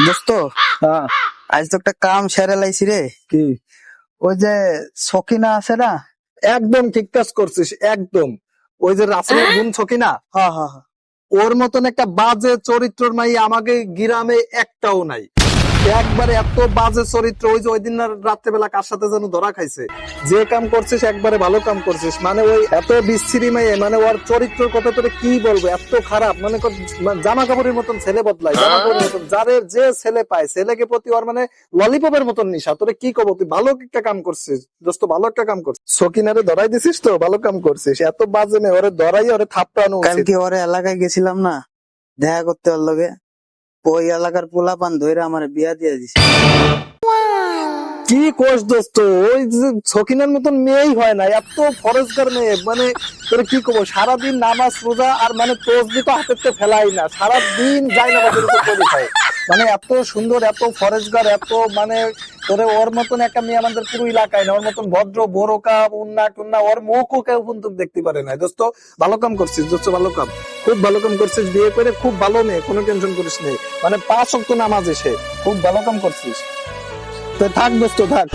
দোস্ত, হ্যাঁ, আজ তো একটা কাম সেরে লাইছি রে। কি ওই যে সকিনা আছে না? একদম ঠিক কাজ করছিস একদম। ওই যে রাসেলের বোন ছকিনা, হ্যাঁ হ্যাঁ হ্যাঁ। ওর মতন একটা বাজে চরিত্রের মাই আমাকে গ্রামে একটাও নাই। একবারে এত বাজে চরিত্র। ওই যে ওই দিন রাত্রে বেলা কার সাথে যেন ধরা খাইছে, যে কাম করছিস একবারে ভালো কাম করছিস। মানে ওই এত বিশ্রী মেয়ে, মানে ওর চরিত্রের কথা তোরে কি বলবো, এত খারাপ। মানে জামা কাপড়ের মতন ছেলে বদলায়, জামা কাপড়ের মতন যারে যে ছেলে পায়, ছেলেকে প্রতি ওর মানে ললিপপের মতন নিশা। তোরে কি কব, তুই ভালো একটা কাম করছিস দোস্ত, ভালো একটা কাম করছিস। সকিনারে ধরাই দিছিস তো, ভালো কাম করছিস। এত বাজে মেয়ে, ওরে ধরাই ওরে থাপড়ানো উচিত। কালকে ওরে এলাকায় গেছিলাম না দেখা করতে, ওর লগে ওই এলাকার পোলাপান ধইরা আমার বিয়া দিয়ে দিছে। কি কোষ দোস্ত, ওই যে সকিনার মতন মেয়েই হয় না, এত ফরেজগার মেয়ে। মানে তোর কি কব, সারাদিন নামাজ রোজা আর মানে তসবি তো হাতেতে ফেলাই না, সারাদিন যায় না বাজার উপর তৈরি হয়। মানে এত সুন্দর, এত ফরেজগার, এত মানে তোরে ওর মতন একটা মেয়ে আমাদের পুরো এলাকায় না। ওর মতন ভদ্র বোরকা উন্না টুন্না, ওর মুখও কেউ কিন্তু দেখতে পারে না। দোস্ত ভালো কাম করছিস দোস্ত, ভালো কাম, খুব ভালো কাম করছিস। বিয়ে করে খুব ভালো মেয়ে, কোনো টেনশন করিস নেই। মানে 5 ওয়াক্ত নামাজ এসে খুব ভালো কাম করছিস। তো থাক দোস্ত থাক।